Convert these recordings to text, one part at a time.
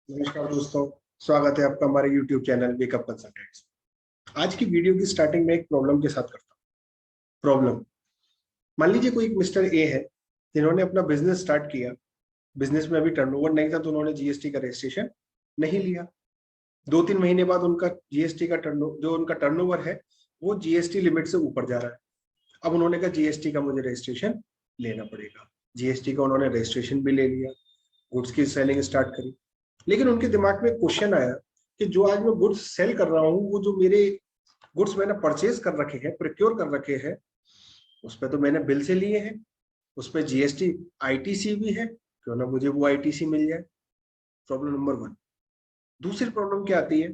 नमस्कार दोस्तों, स्वागत है आपका हमारे YouTube चैनल वेकअप कंसल्टेंट्स। आज की वीडियो की स्टार्टिंग में एक प्रॉब्लम के साथ करता हूँ। प्रॉब्लम, मान लीजिए कोई एक मिस्टर ए है जिन्होंने अपना बिजनेस स्टार्ट किया। बिजनेस में अभी टर्नओवर नहीं था तो उन्होंने जीएसटी का रजिस्ट्रेशन नहीं लिया। 2-3 महीने बाद उनका जीएसटी का जो उनका टर्नओवर है वो जीएसटी लिमिट से ऊपर जा रहा है। अब उन्होंने कहा जीएसटी का मुझे रजिस्ट्रेशन लेना पड़ेगा। जीएसटी का उन्होंने रजिस्ट्रेशन भी ले लिया, गुड्स की सेलिंग स्टार्ट करी। लेकिन उनके दिमाग में क्वेश्चन आया कि जो आज मैं गुड्स सेल कर रहा हूँ, वो जो मेरे गुड्स मैंने परचेज कर रखे हैं, प्रोक्योर कर रखे हैं, उस पर तो मैंने बिल से लिए हैं, उस पर जीएसटी आईटीसी भी है, क्यों ना मुझे वो आईटीसी मिल जाए। Problem number 1। दूसरी प्रॉब्लम क्या आती है?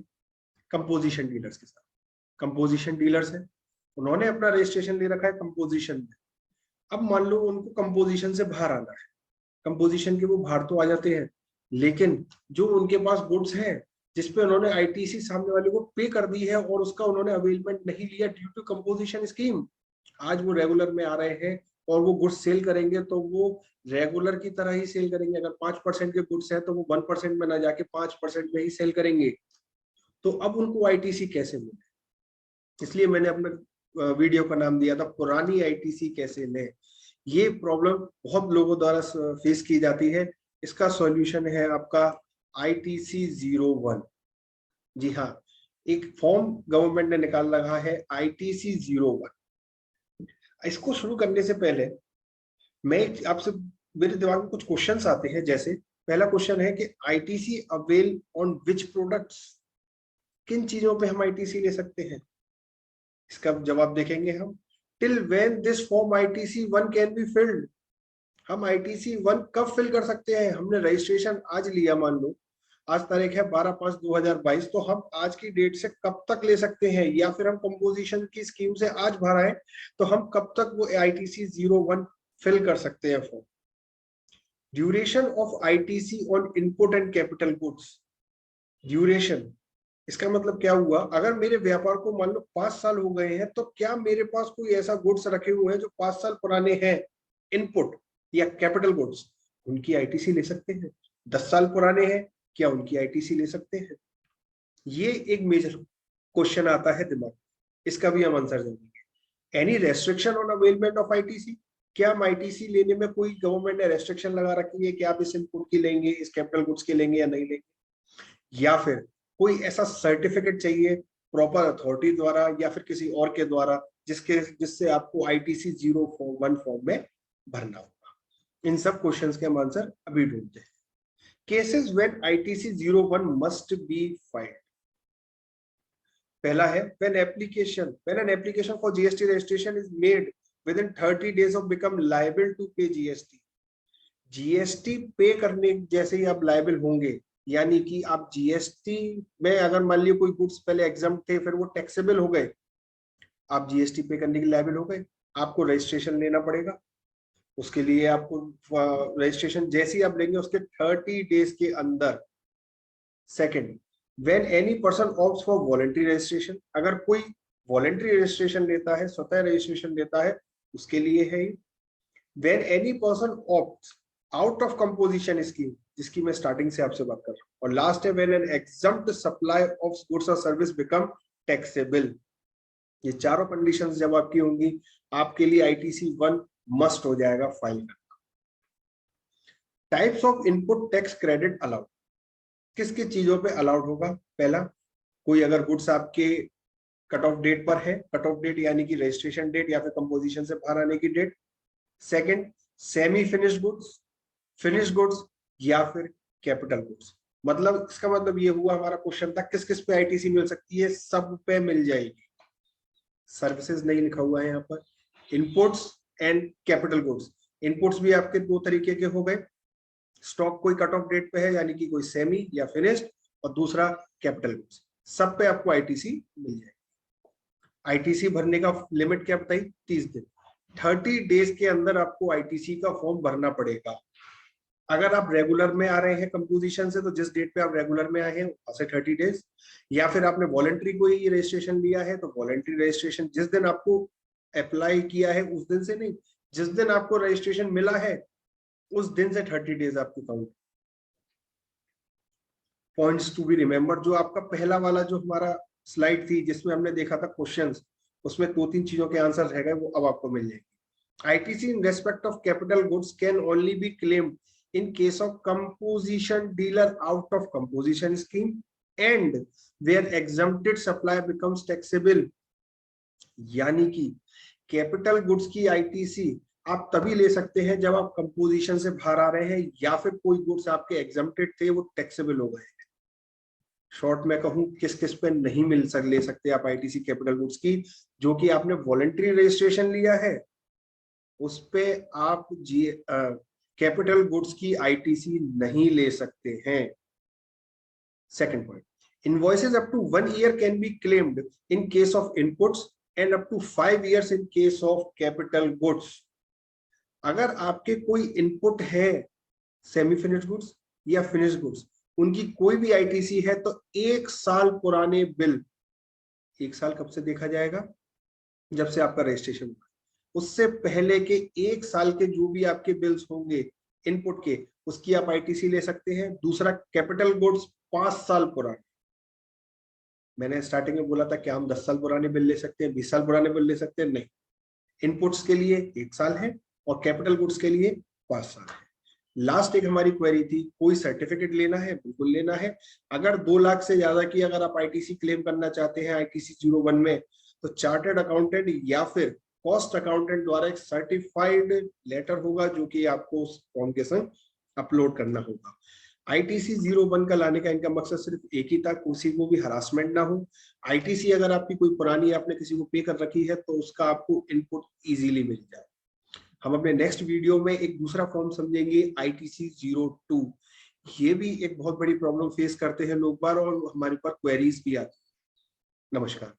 कंपोजिशन डीलर्स के साथ। कंपोजिशन डीलर्स है, उन्होंने अपना रजिस्ट्रेशन ले रखा है कंपोजिशन में। अब मान लो उनको कंपोजिशन से बाहर आना है। कंपोजिशन के वो बाहर तो आ जाते हैं, लेकिन जो उनके पास गुड्स है जिसपे उन्होंने आईटीसी सामने वाले को पे कर दी है और उसका उन्होंने अवेलमेंट नहीं लिया ड्यू टू कंपोजिशन स्कीम, आज वो रेगुलर में आ रहे हैं और वो गुड्स सेल करेंगे तो वो रेगुलर की तरह ही सेल करेंगे। अगर 5% के गुड्स है तो वो 1% में ना जाके 5% में ही सेल करेंगे। तो अब उनको आईटीसी कैसे मिले? इसलिए मैंने अपने वीडियो का नाम दिया था पुरानी आईटीसी कैसे लें। ये प्रॉब्लम बहुत लोगों द्वारा फेस की जाती है। इसका सॉल्यूशन है आपका ITC01। जी हाँ, एक फॉर्म गवर्नमेंट ने निकाल रखा है ITC01। इसको शुरू करने से पहले मैं आपसे, मेरे दिमाग में कुछ क्वेश्चंस आते हैं। जैसे पहला क्वेश्चन है कि ITC avail on which products, किन चीजों पे हम आईटीसी ले सकते हैं? इसका जवाब देखेंगे हम। Till when this form ITC1 can be filled, हम ITC1 कब फिल कर सकते हैं? हमने रजिस्ट्रेशन आज लिया, मान लो आज तारीख है 12/5/2022, तो हम आज की डेट से कब तक ले सकते हैं? या फिर हम कंपोजिशन की स्कीम से आज भरा है तो हम कब तक वो ITC01 फिल कर सकते हैं form? Duration of ITC on input and capital goods. Duration, इसका मतलब क्या हुआ? अगर मेरे व्यापार को मान लो 5 साल हो गए हैं तो क्या मेरे पास कोई ऐसा गुड्स रखे हुए हैं जो 5 साल पुराने हैं, इनपुट या कैपिटल गुड्स, उनकी आईटीसी ले सकते हैं? 10 साल पुराने हैं, क्या उनकी आईटीसी ले सकते हैं? ये एक मेजर क्वेश्चन आता है दिमाग, इसका भी हम आंसर देंगे। Any restriction on availment of ITC, क्या हम आईटीसी लेने में कोई गवर्नमेंट ने रेस्ट्रिक्शन लगा रखी है कि आप इस इनपुट की लेंगे, इस कैपिटल गुड्स की लेंगे या नहीं लेंगे? या फिर कोई ऐसा सर्टिफिकेट चाहिए प्रॉपर अथॉरिटी द्वारा या फिर किसी और के द्वारा जिससे आपको ITC01 फॉर्म में भरना होगा? इन सब क्वेश्चंस के हम आंसर अभी ढूंढते हैं। Cases when ITC01 must be filed. पहला है when an application for GST registration is made within 30 days of become liable to pay GST। GST पे करने जैसे ही आप लायबल होंगे, यानी कि आप जीएसटी में अगर मान लीजिए कोई गुड्स पहले एग्जाम्प्ट थे फिर वो टैक्सेबल हो गए, आप जीएसटी पे करने के लायबल हो गए, आपको रजिस्ट्रेशन लेना पड़ेगा। उसके लिए आपको रजिस्ट्रेशन जैसे ही आप लेंगे उसके 30 डेज के अंदर। Second, when any person opts for voluntary registration, अगर कोई वॉलंटरी रजिस्ट्रेशन लेता है, स्वतः रजिस्ट्रेशन लेता है, उसके लिए है। When any person opts out of composition scheme, जिसकी मैं स्टार्टिंग से आपसे बात कर रहा हूँ। और लास्ट है when an exempt supply of goods और सर्विस बिकम टैक्सेबल। ये चारों कंडीशंस जब आपकी होंगी, आपके लिए ITC1 मस्ट हो जाएगा फाइल करना। Types of input tax credit allowed, किस किस चीजों पे अलाउड होगा? पहला, कोई अगर गुड्स आपके कट ऑफ डेट पर है, कट ऑफ डेट यानी कि रजिस्ट्रेशन डेट या फिर कंपोजिशन से बाहर आने की date. Second, semi finished goods, finish goods या फिर कैपिटल गुड्स। मतलब इसका मतलब ये हुआ, हमारा क्वेश्चन था किस किस पे आईटीसी मिल सकती है? सब पे मिल जाएगी। सर्विसेज नहीं लिखा हुआ है यहाँ पर। Inputs and capital goods, inputs भी आपके दो तरीके के हो गए। स्टॉक कोई कट ऑफ डेट पे है यानी कि कोई सेमी या फिनिश्ड, और दूसरा कैपिटल गुड्स, सब पे आपको आईटीसी मिल जाएगी। आईटीसी भरने का लिमिट क्या बताई? 30 दिन। 30 डेज के अंदर आपको आईटीसी का फॉर्म भरना पड़ेगा। अगर आप रेगुलर में आ रहे हैं कंपोजिशन से, तो जिस डेट पे आप रेगुलर में आए हैं वहां से 30 डेज, या फिर आपने वॉलंटरी कोई रजिस्ट्रेशन लिया है तो वॉलंटरी रजिस्ट्रेशन जिस दिन आपको अप्लाई किया है उस दिन से नहीं, जिस दिन आपको रजिस्ट्रेशन मिला है उस दिन से 30 डेज आपको count. Points to be remember, जो आपका पहला वाला जो हमारा स्लाइड थी जिसमें हमने देखा था क्वेश्चंस, उसमें 2-3 चीजों के आंसर रह गए, वो अब आपको मिल जाएंगे। ITC in respect of capital goods can only be claimed in case of composition dealer out of composition scheme and where exempted supply becomes taxable। यानी कि कैपिटल गुड्स की आईटीसी आप तभी ले सकते हैं जब आप कंपोजिशन से बाहर आ रहे हैं या फिर कोई गुड्स आपके एग्जम्प्टेड थे वो टैक्सेबल हो गए हैं। शॉर्ट में कहूं किस किस पे नहीं ले सकते आप आईटीसी कैपिटल गुड्स की, जो कि आपने वॉलंटरी रजिस्ट्रेशन लिया है उस पे आप कैपिटल गुड्स की आईटीसी नहीं ले सकते हैं। Second point, invoices up to 1 year can be claimed in case of inputs and up to 5 years in case of capital goods. अगर आपके कोई इनपुट है सेमी फिनिश्ड गुड्स या फिनिश्ड गुड्स, उनकी कोई भी आईटीसी है तो 1 साल पुराने बिल, 1 साल कब से देखा जाएगा, जब से आपका रजिस्ट्रेशन हुआ, उससे पहले के 1 साल के जो भी आपके बिल्स होंगे इनपुट के, उसकी आप आईटीसी ले सकते हैं। दूसरा, कैपिटल गुड्स 5 साल पुराने, मैंने स्टार्टिंग में बोला था कि हम 10 साल पुराने बिल ले सकते हैं, 20 साल पुराने बिल ले सकते हैं, नहीं, इनपुट्स के लिए 1 साल है और कैपिटल गुड्स के लिए 5 साल है। लास्ट एक हमारी क्वेरी थी, कोई सर्टिफिकेट लेना है, बिल्कुल लेना है। अगर 2 लाख से ज्यादा की अगर आप आईटीसी क्लेम करना चाहते हैं आईटीसी 01 में, तो चार्टर्ड अकाउंटेंट या फिर कॉस्ट अकाउंटेंट द्वारा एक सर्टिफाइड लेटर होगा जो कि आपको उस फॉर्म के संग अपलोड करना होगा। आईटीसी 01 का लाने का इनका मकसद सिर्फ एक ही था, किसी को भी हरासमेंट ना हो। आईटीसी अगर आपकी कोई पुरानी आपने किसी को पे कर रखी है तो उसका आपको इनपुट इजीली मिल जाए। हम अपने नेक्स्ट वीडियो में एक दूसरा फॉर्म समझेंगे आईटीसी 02। ये भी एक बहुत बड़ी प्रॉब्लम फेस करते हैं लोग बार और हमारे ऊपर क्वेरीज भी आती है। नमस्कार।